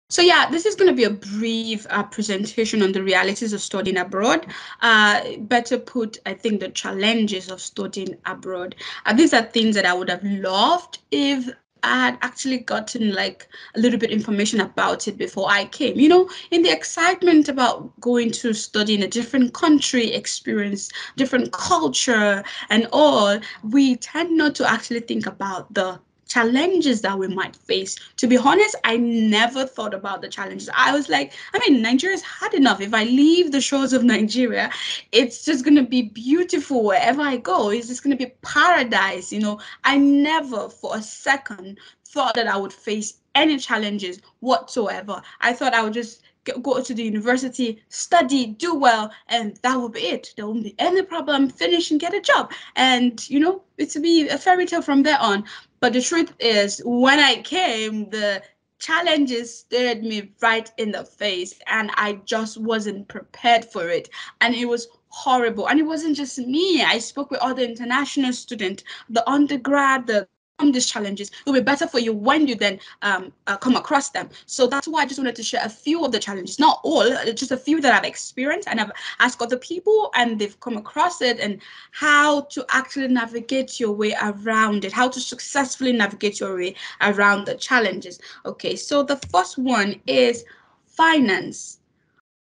So yeah, this is going to be a brief presentation on the realities of studying abroad. Better put, I think the challenges of studying abroad. These are things that I would have loved if I had actually gotten like a little bit information about it before I came. You know, in the excitement about going to study in a different country, experience different culture and all, we tend not to actually think about the challenges that we might face. To be honest, I never thought about the challenges. I was like, I mean, Nigeria is hard enough. If I leave the shores of Nigeria, it's just going to be beautiful wherever I go. It's just going to be paradise. You know, I never for a second thought that I would face any challenges whatsoever. I thought I would just go to the university, study, do well, and that would be it. There won't be any problem, finish and get a job. And, you know, it would be a fairy tale from there on. But the truth is, when I came, the challenges stared me right in the face, and I just wasn't prepared for it. And it was horrible. And it wasn't just me. I spoke with other international students, the undergrad, the overcome these challenges. It will be better for you when you then come across them. So that's why I just wanted to share a few of the challenges, not all, just a few that I've experienced and I've asked other people and they've come across it, and how to actually navigate your way around it, how to successfully navigate your way around the challenges. Okay, so the first one is finance.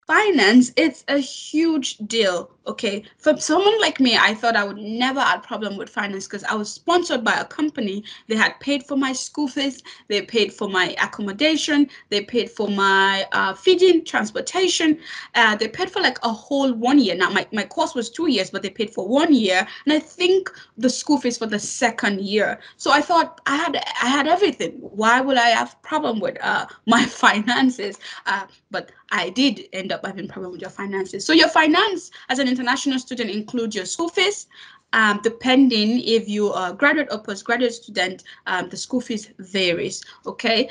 Finance, it's a huge deal. Okay, for someone like me, I thought I would never have a problem with finance because I was sponsored by a company. They had paid for my school fees, they paid for my accommodation, they paid for my feeding, transportation, they paid for like a whole 1 year. Now my course was 2 years, but they paid for 1 year, and I think the school fees for the second year. So I thought I had everything. Why would I have problem with my finances? But I did end up having problem with your finances. So your finance as an international student includes your school fees. Depending if you are a graduate or postgraduate student, the school fees varies. Okay,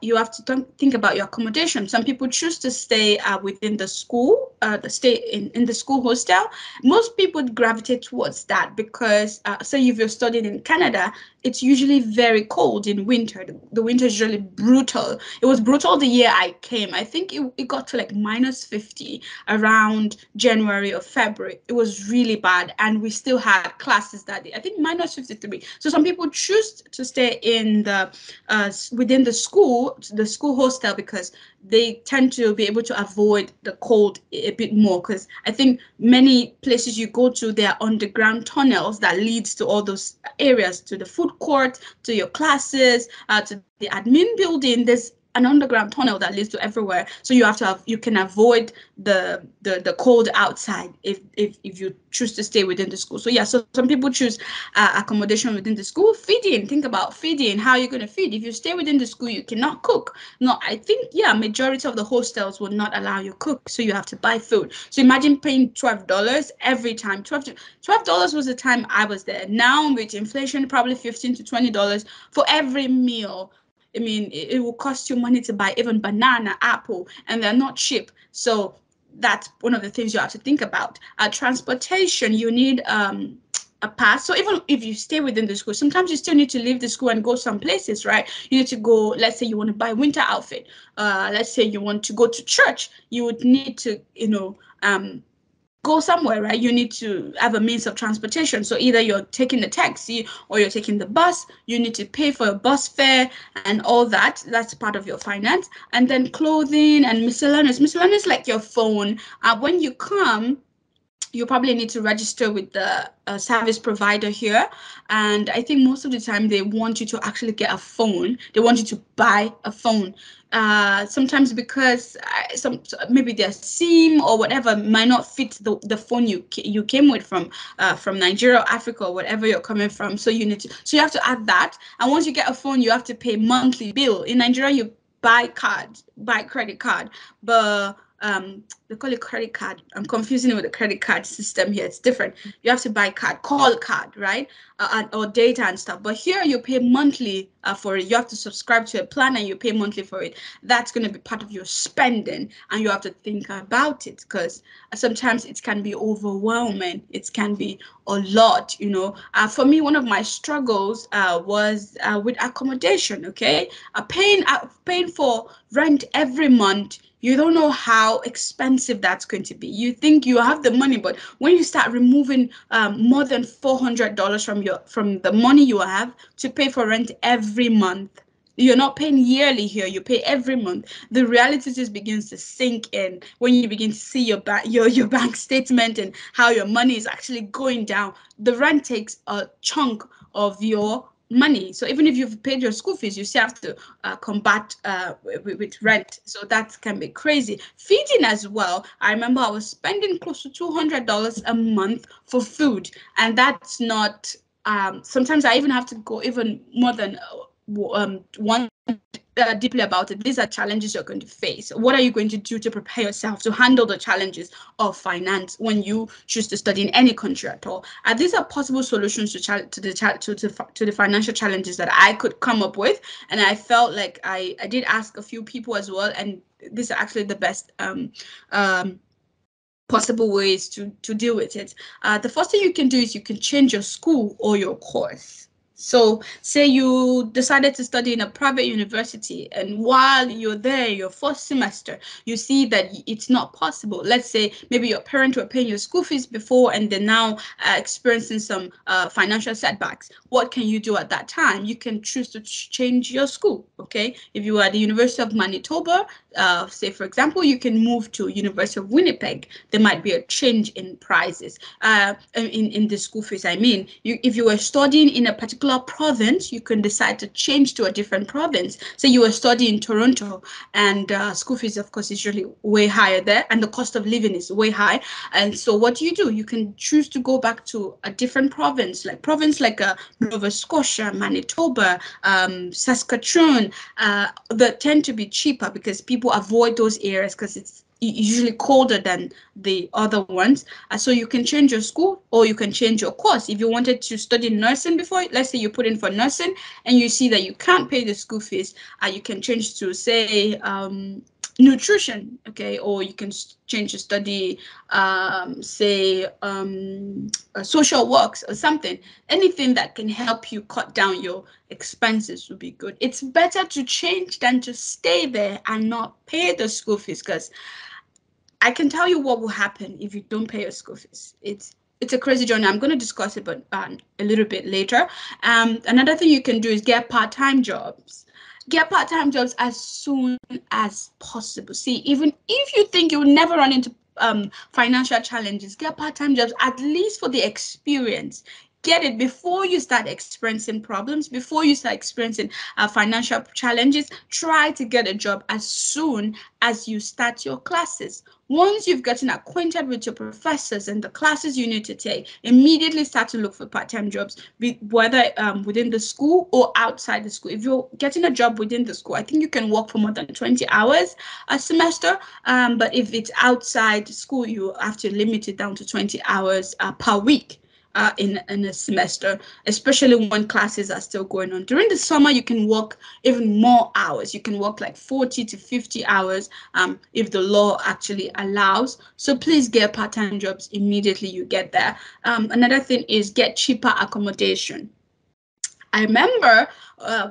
you have to think about your accommodation. Some people choose to stay within the school, stay in the school hostel. Most people gravitate towards that because, say, if you're studying in Canada, it's usually very cold in winter. The winter is usually brutal. It was brutal the year I came. I think it got to like -50 around January or February. It was really bad. And we still had classes that day. I think -53. So some people choose to stay in the within the school hostel because they tend to be able to avoid the cold a bit more, because I think many places you go to, there are underground tunnels that leads to all those areas, to the food court, to your classes, to the admin building. There's an underground tunnel that leads to everywhere, so you can avoid the cold outside if you choose to stay within the school. So yeah, so some people choose accommodation within the school. Feeding, think about feeding. How are you going to feed? If you stay within the school, you cannot cook. No, I think, yeah, majority of the hostels will not allow you cook, so you have to buy food. So imagine paying $12 every time. $12 was the time I was there. Now with inflation, probably $15 to $20 for every meal. I mean, it will cost you money to buy even banana, apple, and they're not cheap. So that's one of the things you have to think about. Transportation, you need a pass. So even if you stay within the school, sometimes you still need to leave the school and go some places, right? You need to go, let's say you want to buy winter outfit. Let's say you want to go to church. You would need to, go somewhere, right? You need to have a means of transportation. So either you're taking the taxi or you're taking the bus. You need to pay for a bus fare and all that. That's part of your finance. And then clothing and miscellaneous. Miscellaneous like your phone. When you come, you probably need to register with the service provider here. And I think most of the time they want you to actually get a phone. They want you to buy a phone. Sometimes because maybe their SIM or whatever might not fit the phone you came with from Nigeria or Africa or whatever you're coming from. So you have to add that. And once you get a phone, you have to pay monthly bill. In Nigeria, you buy credit card, but they call it credit card. I'm confusing it with the credit card system here. It's different. You have to buy card, call card, right? Or data and stuff. But here you pay monthly for it. You have to subscribe to a plan and you pay monthly for it. That's going to be part of your spending, and you have to think about it, because sometimes it can be overwhelming. It can be a lot, you know. For me, one of my struggles was with accommodation. Okay, paying for rent every month. You don't know how expensive that's going to be. You think you have the money, but when you start removing more than $400 from the money you have to pay for rent every month, you're not paying yearly here, you pay every month. The reality just begins to sink in when you begin to see your bank statement and how your money is actually going down. The rent takes a chunk of your money. So even if you've paid your school fees, you still have to combat with rent. So that can be crazy. Feeding as well. I remember I was spending close to $200 a month for food, and that's not. Sometimes I even have to go even more than one deeply about it. These are challenges you're going to face. What are you going to do to prepare yourself to handle the challenges of finance when you choose to study in any country at all? These are possible solutions to the financial challenges that I could come up with, and I felt like I did ask a few people as well, and these are actually the best possible ways to deal with it. The first thing you can do is you can change your school or your course. So say you decided to study in a private university, and while you're there, your first semester, you see that it's not possible. Let's say maybe your parents were paying your school fees before and they're now experiencing some financial setbacks. What can you do at that time? You can choose to change your school, okay? If you are at the University of Manitoba, say for example, you can move to University of Winnipeg. There might be a change in prices, in the school fees. I mean, if you were studying in a particular province, you can decide to change to a different province. So you were studying in Toronto, and school fees, of course, is usually way higher there, and the cost of living is way high. And so what do? You can choose to go back to a different province, like Nova Scotia, Manitoba, Saskatchewan. That tend to be cheaper because people avoid those areas because it's usually colder than the other ones. So you can change your school or you can change your course. If you wanted to study nursing before, let's say you put in for nursing and you see that you can't pay the school fees, you can change to, say, nutrition, okay, or you can change to study, say, social works or something. Anything that can help you cut down your expenses would be good. It's better to change than to stay there and not pay the school fees, because I can tell you what will happen if you don't pay your school fees. It's a crazy journey. I'm going to discuss it, but a little bit later. Another thing you can do is get part-time jobs. Get part-time jobs as soon as possible. See, even if you think you'll never run into financial challenges, get part-time jobs at least for the experience. Get it before you start experiencing problems, before you start experiencing financial challenges. Try to get a job as soon as you start your classes. Once you've gotten acquainted with your professors and the classes you need to take, immediately start to look for part-time jobs, whether within the school or outside the school. If you're getting a job within the school, I think you can work for more than 20 hours a semester. But if it's outside school, you have to limit it down to 20 hours per week. In a semester, especially when classes are still going on. During the summer, you can work even more hours. You can work like 40 to 50 hours if the law actually allows. So please get part-time jobs immediately you get there. Another thing is get cheaper accommodation. I remember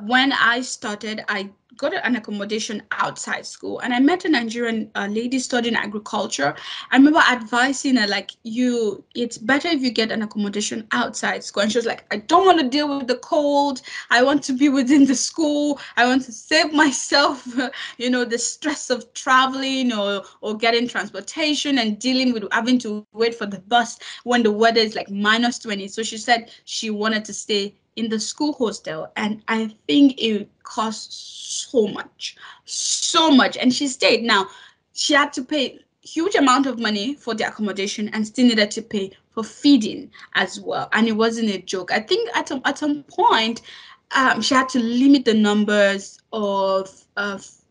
when I started, I got an accommodation outside school, and I met a Nigerian lady studying agriculture. I remember advising her, like, it's better if you get an accommodation outside school. And she was like, I don't want to deal with the cold. I want to be within the school. I want to save myself, the stress of traveling or getting transportation and dealing with having to wait for the bus when the weather is like -20. So she said she wanted to stay in the school hostel, and I think it cost so much, and she stayed. Now she had to pay huge amount of money for the accommodation and still needed to pay for feeding as well, and it wasn't a joke. I think at some point she had to limit the numbers of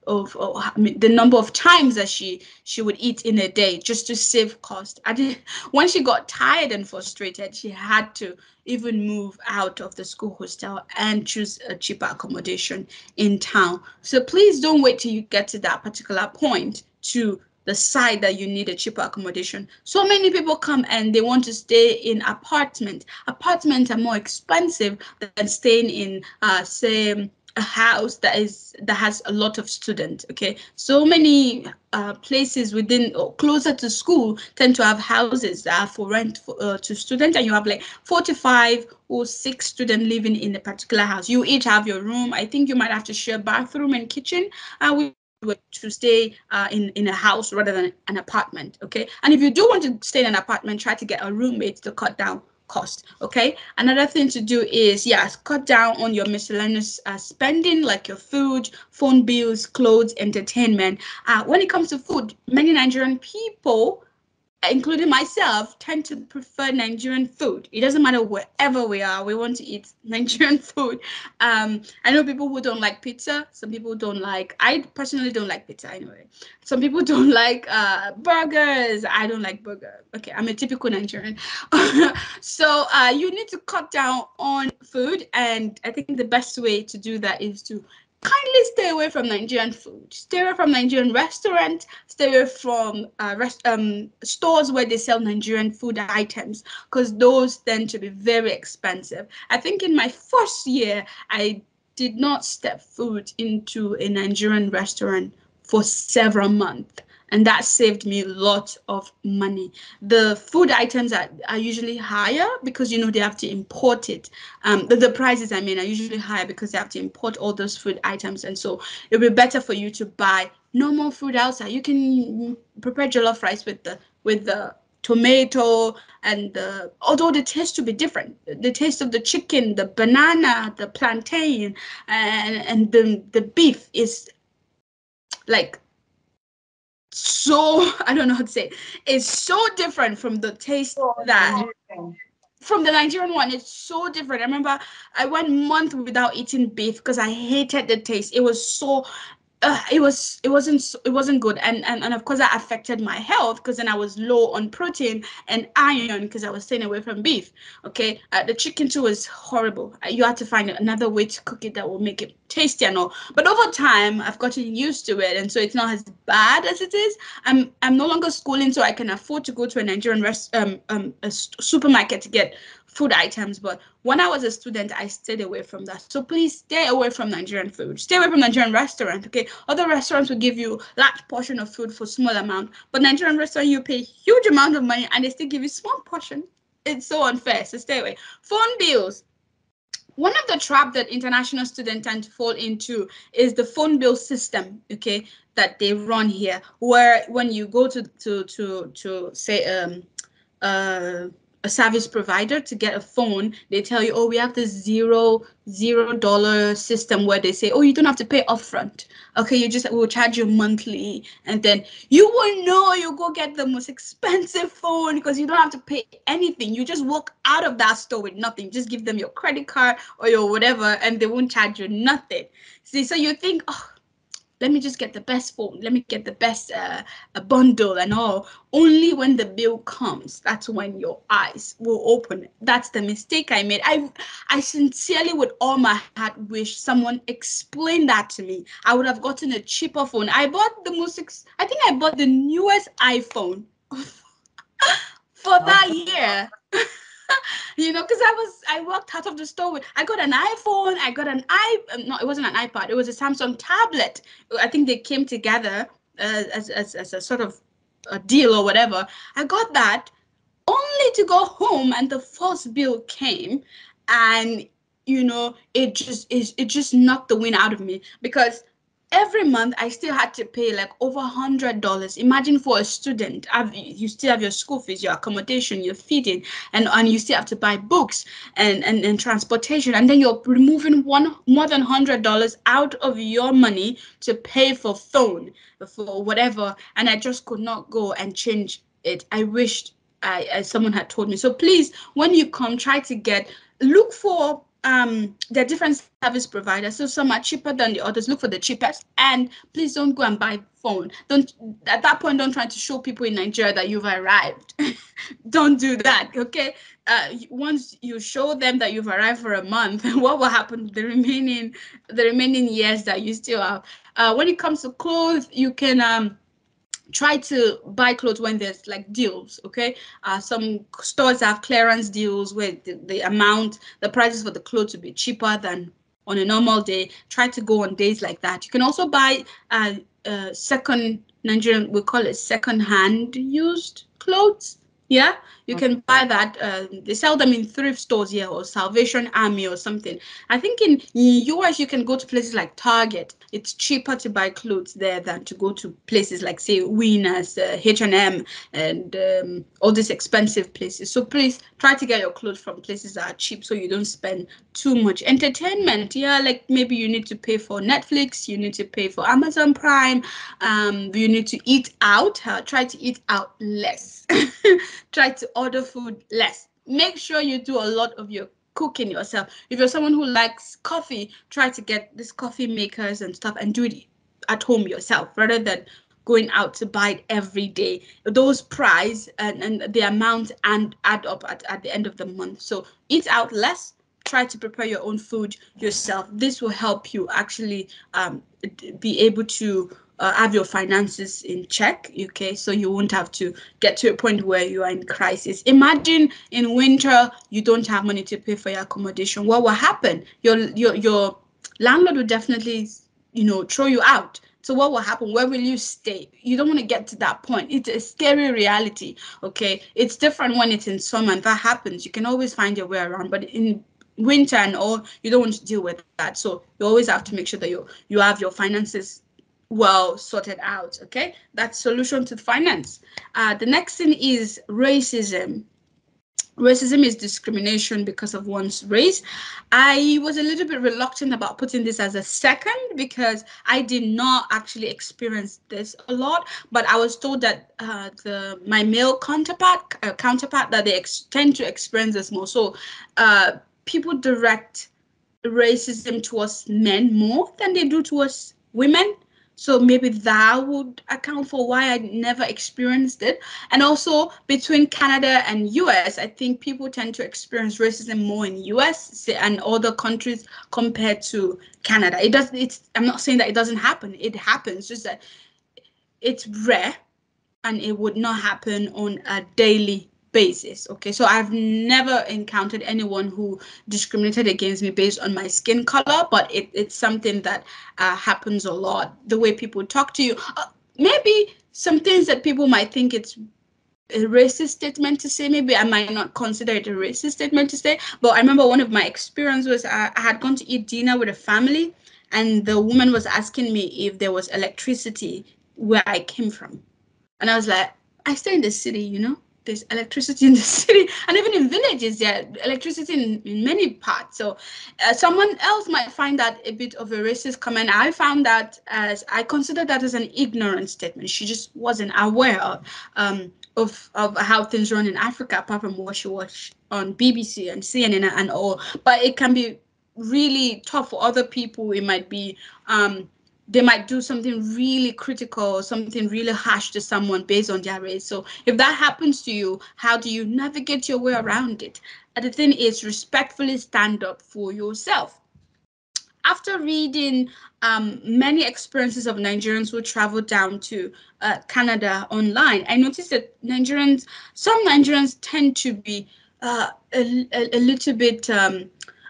the number of times that she would eat in a day just to save cost. When she got tired and frustrated, she had to even move out of the school hostel and choose a cheaper accommodation in town. So please don't wait till you get to that particular point to decide that you need a cheaper accommodation. So many people come and they want to stay in apartments. Apartments are more expensive than staying in, say, a house that has a lot of students. Okay, so many places within or closer to school tend to have houses that are for rent to students, and you have like 45 or 6 students living in a particular house. You each have your room. I think you might have to share bathroom and kitchen. To stay in a house rather than an apartment. Okay, and if you do want to stay in an apartment, try to get a roommate to cut down cost. Okay, another thing to do is, yes, cut down on your miscellaneous spending, like your food, phone bills, clothes, entertainment. When it comes to food, many Nigerian people, including myself, tend to prefer Nigerian food. It doesn't matter wherever we are, we want to eat Nigerian food. I know people who don't like pizza. Some people don't like, I personally don't like pizza anyway. Some people don't like burgers. I don't like burger. Okay, I'm a typical Nigerian. So you need to cut down on food. And I think the best way to do that is to kindly stay away from Nigerian food. Stay away from Nigerian restaurants. Stay away from stores where they sell Nigerian food items, because those tend to be very expensive. I think in my first year, I did not step foot into a Nigerian restaurant for several months. And that saved me a lot of money. The food items are usually higher because, they have to import it. The prices, are usually higher because they have to import all those food items. And so it'll be better for you to buy normal food outside. You can prepare jollof rice with the tomato and although the taste will be different. The taste of the chicken, the banana, the plantain, and the beef is like, so I don't know how to say it. It's so different from the taste from the Nigerian one. It's so different. I remember I went month without eating beef because I hated the taste. It was so it wasn't good, and of course that affected my health because then I was low on protein and iron because I was staying away from beef. Okay, the chicken too was horrible. You had to find another way to cook it that will make it tasty and all. But over time, I've gotten used to it, and so it's not as bad as it is. I'm no longer schooling, so I can afford to go to a Nigerian supermarket to get food items. But when I was a student, I stayed away from that. So please stay away from Nigerian food. Stay away from Nigerian restaurant. Okay, other restaurants will give you large portion of food for small amount, but Nigerian restaurant you pay huge amount of money and they still give you small portion. It's so unfair. So stay away. Phone bills. One of the trap that international students tend to fall into is the phone bill system, okay, that they run here, where when you go to say uh, a service provider to get a phone, they tell you, oh, we have this $0 system where they say, oh, you don't have to pay upfront. Okay, we'll charge you monthly, and then you will know you go get the most expensive phone because you don't have to pay anything. You just walk out of that store with nothing. Just give them your credit card or your whatever, and they won't charge you nothing. See, so you think, oh, let me just get the best phone. Let me get the best a bundle and all. Only when the bill comes, that's when your eyes will open. That's the mistake I made. I sincerely, with all my heart, wish someone explained that to me. I would have gotten a cheaper phone. I bought I think I bought the newest iPhone for that year. Because I walked out of the store with, I got an iPhone, I got no, it wasn't an iPad, it was a Samsung tablet. I think they came together as a sort of a deal or whatever. I got that only to go home and the first bill came, and it just knocked the wind out of me because every month I still had to pay like over $100. Imagine for a student, you still have your school fees, your accommodation, your feeding, and you still have to buy books and transportation, and then you're removing more than $100 out of your money to pay for phone, for whatever, and I just could not go and change it. I wished someone had told me. So please, when you come, try to look for there are different service providers, so some are cheaper than the others. Look for the cheapest, and please don't go and buy phone. Don't, at that point, don't try to show people in Nigeria that you've arrived. Don't do that, okay? Once you show them that you've arrived for a month, what will happen the remaining years that you still have? When it comes to clothes, you can try to buy clothes when there's like deals, okay? Some stores have clearance deals where the prices for the clothes will be cheaper than on a normal day. Try to go on days like that. You can also buy second, Nigerian, we call it second-hand used clothes. Yeah, you can buy that. They sell them in thrift stores here, or Salvation Army or something. I think in US you can go to places like Target. It's cheaper to buy clothes there than to go to places like, say, Winners, H&M, and all these expensive places. So please try to get your clothes from places that are cheap, so you don't spend too much. Entertainment, yeah, like maybe you need to pay for Netflix, you need to pay for Amazon Prime, you need to eat out. Try to eat out less. Try to order food less. Make sure you do a lot of your cooking yourself. If you're someone who likes coffee, try to get these coffee makers and stuff and do it at home yourself rather than going out to buy it every day. Those price and the amount and add up at the end of the month. So eat out less. Try to prepare your own food yourself. This will help you actually be able to have your finances in check, okay? So you won't have to get to a point where you are in crisis. Imagine in winter you don't have money to pay for your accommodation. What will happen? Your landlord will definitely, throw you out. So what will happen? Where will you stay? You don't want to get to that point. It's a scary reality, okay? It's different when it's in summer and that happens. You can always find your way around, but in winter and all, you don't want to deal with that. So you always have to make sure that you have your finances well sorted out, okay? That's solution to finance. The next thing is racism. Racism is discrimination because of one's race. I was a little bit reluctant about putting this as a second because I did not actually experience this a lot, but I was told that my male counterpart that they tend to experience this more. So people direct racism towards men more than they do towards women. So maybe that would account for why I never experienced it. And also between Canada and US, I think people tend to experience racism more in US and other countries compared to Canada. I'm not saying that it doesn't happen. It happens, just that it's rare and it would not happen on a daily basis. Okay, so I've never encountered anyone who discriminated against me based on my skin color, but it's something that happens a lot. The way people talk to you, maybe some things that people might think it's a racist statement to say, maybe I might not consider it a racist statement to say, but I remember one of my experiences was I had gone to eat dinner with a family, and the woman was asking me if there was electricity where I came from. And I was like, I stay in the city, there's electricity in the city, and even in villages, there electricity in many parts. So someone else might find that a bit of a racist comment. I found that I consider that as an ignorant statement. She just wasn't aware of how things run in Africa, apart from what she watched on BBC and CNN and all. But it can be really tough for other people. It might be they might do something really critical, something really harsh to someone based on their race. So if that happens to you, how do you navigate your way around it? And the thing is, respectfully stand up for yourself. After reading many experiences of Nigerians who traveled down to Canada online, I noticed that some Nigerians tend to be a little bit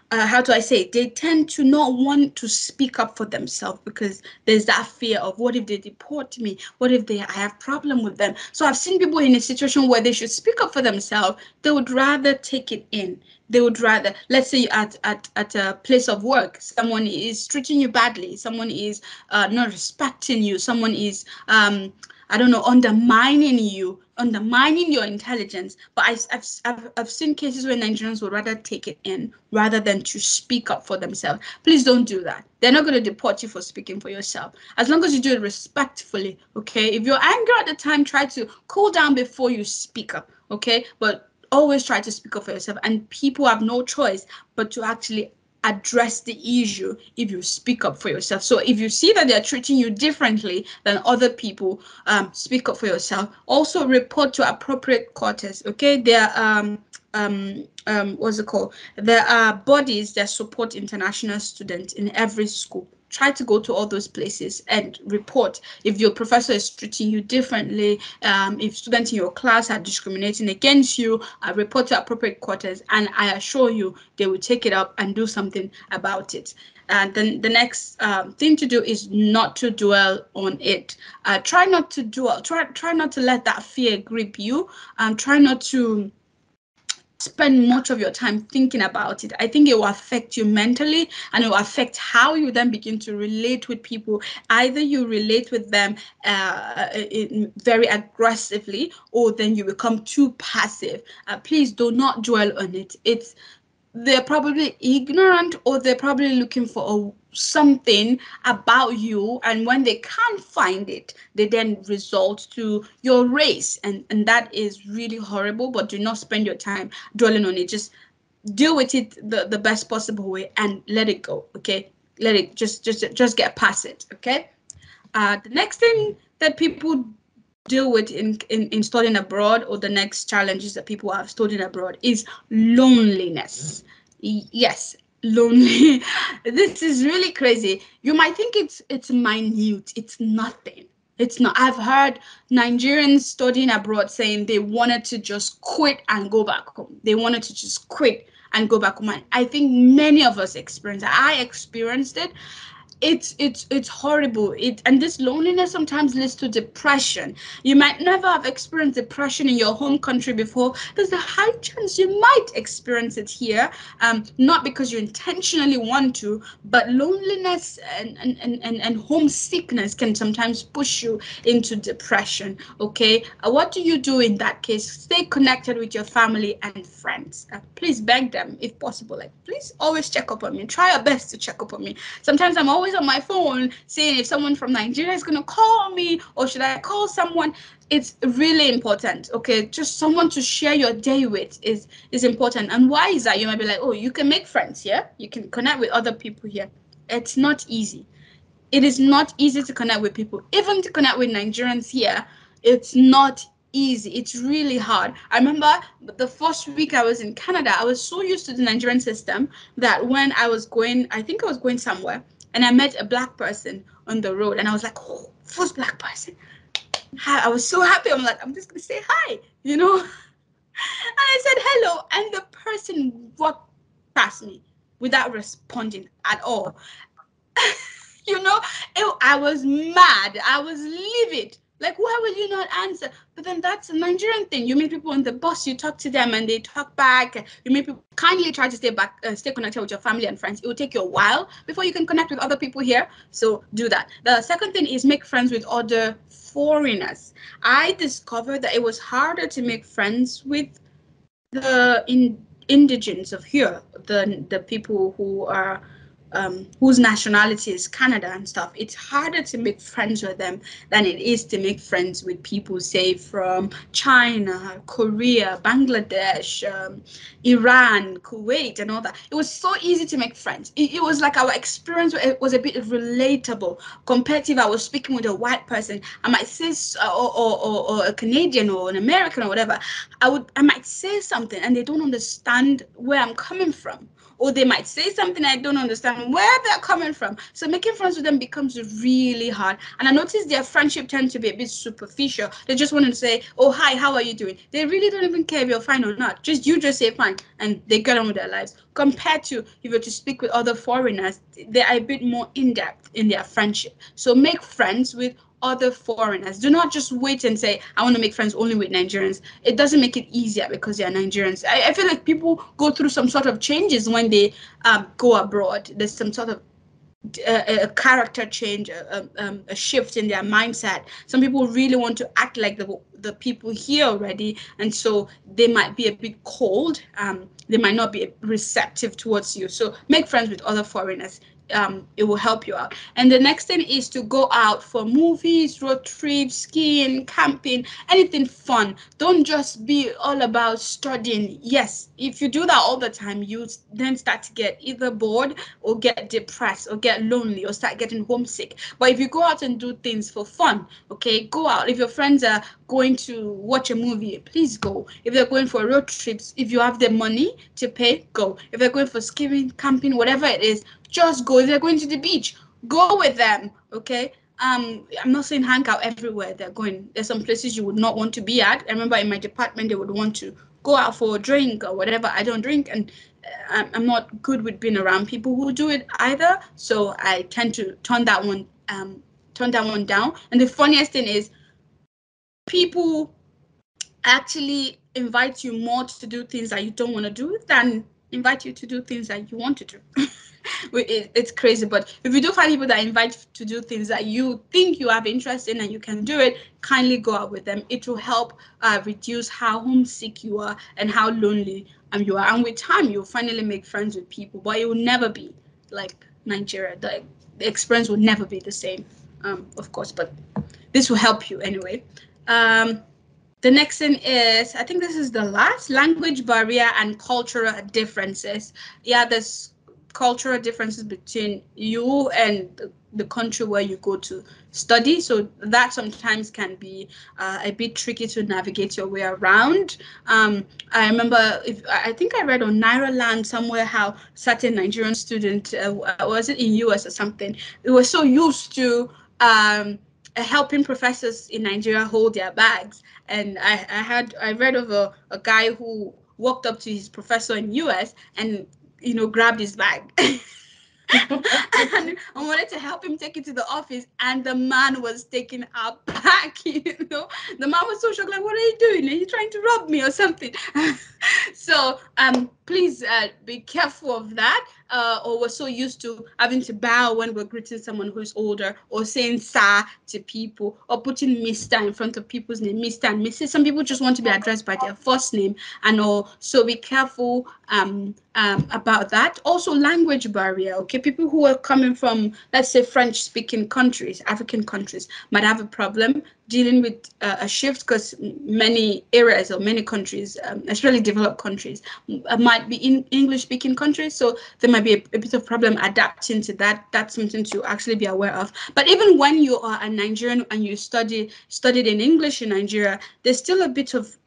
how do I say it? They tend to not want to speak up for themselves because there's that fear of what if they deport me? What if I have problem with them? So I've seen people in a situation where they should speak up for themselves. They would rather take it in. They would rather, let's say at a place of work, someone is treating you badly, someone is not respecting you, someone is I don't know, undermining your intelligence. But I've seen cases where Nigerians would rather take it in rather than to speak up for themselves. Please don't do that. They're not going to deport you for speaking for yourself. As long as you do it respectfully, okay? If you're angry at the time, try to cool down before you speak up, okay? But always try to speak up for yourself. And people have no choice but to actually address the issue if you speak up for yourself. So if you see that they're treating you differently than other people, speak up for yourself. Also report to appropriate quarters. Okay, there are what's it called? There are bodies that support international students in every school. Try to go to all those places and report if your professor is treating you differently, if students in your class are discriminating against you. Report to appropriate quarters, and I assure you they will take it up and do something about it. And then the next thing to do is not to dwell on it. Try not to dwell. Try not to let that fear grip you. Try not to spend much of your time thinking about it. I think it will affect you mentally, and it will affect how you then begin to relate with people. Either you relate with them very aggressively, or then you become too passive. Please do not dwell on it. They're probably ignorant, or they're probably looking for something about you, and when they can't find it, they then resort to your race, and that is really horrible. But do not spend your time dwelling on it. Just deal with it the best possible way and let it go. Okay, let it just get past it. Okay. The next thing that people deal with in studying abroad, or the next challenges that people are studying abroad, is loneliness. Yes, lonely. This is really crazy. You might think it's minute. It's nothing. It's not. I've heard Nigerians studying abroad saying they wanted to just quit and go back home. They wanted to just quit and go back home. And I think many of us experienced it. I experienced it. It's horrible. And this loneliness sometimes leads to depression. You might never have experienced depression in your home country before. There's a high chance you might experience it here, not because you intentionally want to, but loneliness and homesickness can sometimes push you into depression. Okay, what do you do in that case? Stay connected with your family and friends. Please beg them if possible, like, please always check up on me. Try your best to check up on me. Sometimes I'm always on my phone seeing if someone from Nigeria is going to call me, or should I call someone. It's really important. Okay, just someone to share your day with is important. And why is that? You might be like, oh, you can make friends here, you can connect with other people here. It's not easy. It is not easy to connect with people. Even to connect with Nigerians here, it's not easy. It's really hard. I remember the first week I was in Canada, I was so used to the Nigerian system that when I was going, I think I was going somewhere, and I met a black person on the road, and I was like, oh, first black person. Hi. I was so happy. I'm like, I'm just going to say hi, you know? And I said hello, and the person walked past me without responding at all. You know, I was mad. I was livid. Like, why will you not answer? But then that's a Nigerian thing. You meet people on the bus, you talk to them, and they talk back. You meet people, kindly try to stay connected with your family and friends. It will take you a while before you can connect with other people here. So do that. The second thing is make friends with other foreigners. I discovered that it was harder to make friends with the indigents of here, the people who are whose nationality is Canada and stuff. It's harder to make friends with them than it is to make friends with people, say, from China, Korea, Bangladesh, Iran, Kuwait, and all that. It was so easy to make friends. It was like our experience was a bit relatable compared to if I was speaking with a white person. I might say, or a Canadian or an American or whatever. I might say something and they don't understand where I'm coming from, or they might say something I don't understand where they're coming from. So making friends with them becomes really hard. And I noticed their friendship tends to be a bit superficial. They just want to say, oh, hi, how are you doing? They really don't even care if you're fine or not. You just say fine, and they get on with their lives. Compared to if you're to speak with other foreigners, they are a bit more in-depth in their friendship. So make friends with other foreigners. Do not just wait and say, I want to make friends only with Nigerians. It doesn't make it easier because they're Nigerians. I feel like people go through some sort of changes when they go abroad. There's some sort of a character change, a shift in their mindset. Some people really want to act like the people here already, and so they might be a bit cold. They might not be receptive towards you. So make friends with other foreigners. it will help you out. And the next thing is to go out for movies, road trips, skiing, camping, anything fun. Don't just be all about studying. Yes, if you do that all the time, you then start to get either bored or get depressed or get lonely or start getting homesick. But if you go out and do things for fun, okay, go out. If your friends are going to watch a movie, please go. If they're going for road trips, if you have the money to pay, go. If they're going for skiing, camping, whatever it is, just go. If they're going to the beach, go with them. Okay. I'm not saying hang out everywhere they're going. There's some places you would not want to be at. I remember in my department they would want to go out for a drink or whatever. I don't drink, and I'm not good with being around people who do it either. So I tend to turn that one down. And the funniest thing is, people actually invite you more to do things that you don't want to do than invite you to do things that you want to do. It's crazy, but if you do find people that invite to do things that you think you have interest in and you can do it, kindly go out with them. It will help reduce how homesick you are and how lonely you are. And with time, you'll finally make friends with people, but it will never be like Nigeria. The experience will never be the same, of course, but this will help you anyway. The next thing is, I think this is the last, language barrier and cultural differences. Yeah, there's cultural differences between you and the country where you go to study. So that sometimes can be a bit tricky to navigate your way around. I remember, I think I read on Naira Land somewhere how certain Nigerian student, was it in US or something, they were so used to helping professors in Nigeria hold their bags. And I read of a guy who walked up to his professor in US and grabbed his bag. And I wanted to help him take it to the office, and the man was taking our back. The man was so shocked, like, what are you doing? Are you trying to rob me or something? So please be careful of that. Or we're so used to having to bow when we're greeting someone who's older, or saying sir to people, or putting Mr. in front of people's name, Mr. and Mrs. Some people just want to be addressed by their first name and all. So be careful about that. Also, language barrier. Okay, people who are coming from, let's say, French-speaking countries, African countries, might have a problem dealing with a shift, because many areas or many countries, especially developed countries, might be in English-speaking countries. So there might be a bit of problem adapting to that. That's something to actually be aware of. But even when you are a Nigerian and you studied in English in Nigeria, there's still a bit of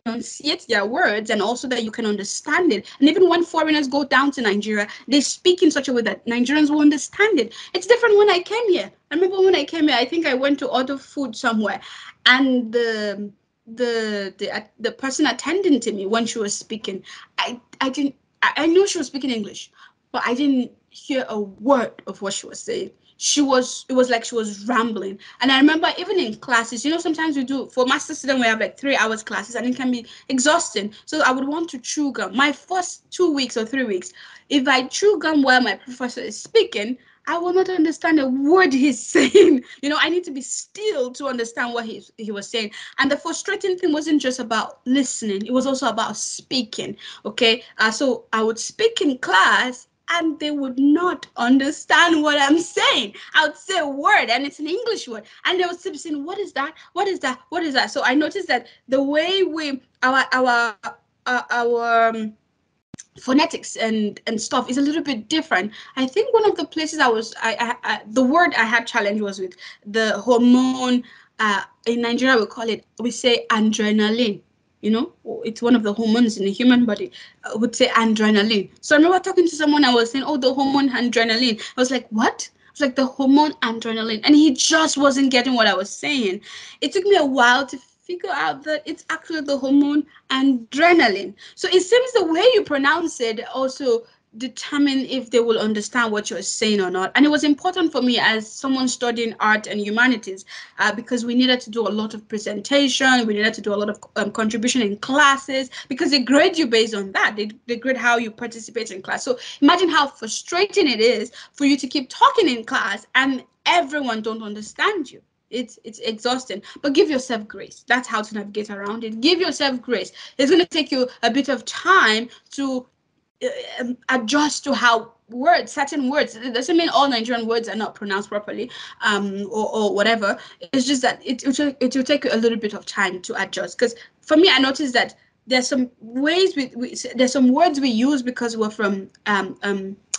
enunciate their words, and also that you can understand it. And even when foreigners go down to Nigeria, they speak in such a way that Nigerians will understand it. It's different when I came here. I remember when I came here, I think I went to order food somewhere, and the person attending to me, when she was speaking, I knew she was speaking English, but I didn't hear a word of what she was saying. It was like she was rambling. And I remember even in classes, sometimes we do, for master student, we have like 3 hours classes, and it can be exhausting. So I would want to chew gum. My first 2 weeks or 3 weeks, if I chew gum while my professor is speaking, I will not understand a word he's saying. I need to be still to understand what he was saying. And the frustrating thing wasn't just about listening, it was also about speaking. Okay. So I would speak in class, and they would not understand what I'm saying. I would say a word, and it's an English word, and they would still be saying, what is that? What is that? What is that? So I noticed that the way our phonetics and stuff is a little bit different. I think one of the places the word I had challenge was with the hormone. In Nigeria, we say adrenaline. It's one of the hormones in the human body. Would say adrenaline. So I remember talking to someone, I was saying, oh, the hormone adrenaline. I was like, what? It's like the hormone adrenaline. And he just wasn't getting what I was saying. It took me a while to figure out that it's actually the hormone adrenaline. So it seems the way you pronounce it also determine if they will understand what you're saying or not. And it was important for me as someone studying art and humanities, because we needed to do a lot of presentation, we needed to do a lot of contribution in classes, because they grade you based on that. They grade how you participate in class. So imagine how frustrating it is for you to keep talking in class and everyone don't understand you. It's exhausting, but give yourself grace. That's how to navigate around it. Give yourself grace. It's going to take you a bit of time to adjust to how certain words. It doesn't mean all Nigerian words are not pronounced properly, or whatever. It's just that it will take a little bit of time to adjust. Because for me, I noticed that there's some ways there's some words we use because we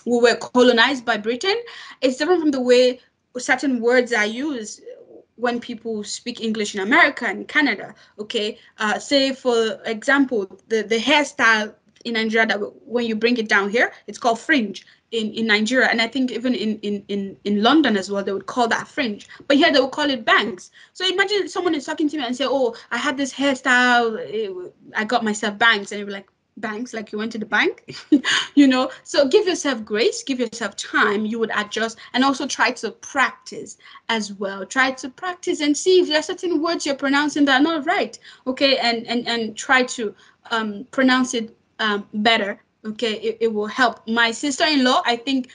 were colonized by Britain. It's different from the way certain words are used when people speak English in America and Canada. Okay, say for example, the hairstyle in Nigeria, that when you bring it down here, it's called fringe in Nigeria, and I think even in London as well, they would call that fringe. But here they would call it bangs. So imagine someone is talking to me and say, "Oh, I had this hairstyle, I got myself bangs," and you're like, "Banks? Like you went to the bank?" So give yourself grace, give yourself time. You would adjust, and also try to practice as well. Try to practice and see if there are certain words you're pronouncing that are not right. Okay, and try to pronounce it better. Okay, it will help. My sister-in-law, I think,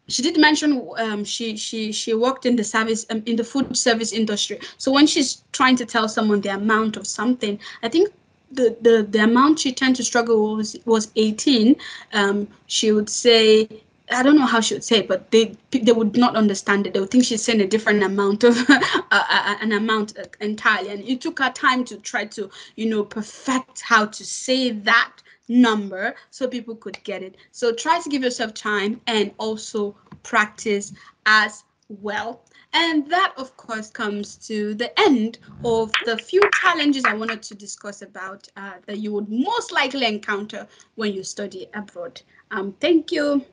she did mention, she worked in the service, in the food service industry. So when she's trying to tell someone the amount of something, I think the amount she tended to struggle was 18. She would say, I don't know how she would say it, but they would not understand it. They would think she's saying a different amount of an amount entirely, and it took her time to try to perfect how to say that number so people could get it. So try to give yourself time and also practice as well. And that, of course, comes to the end of the few challenges I wanted to discuss about that you would most likely encounter when you study abroad. Thank you.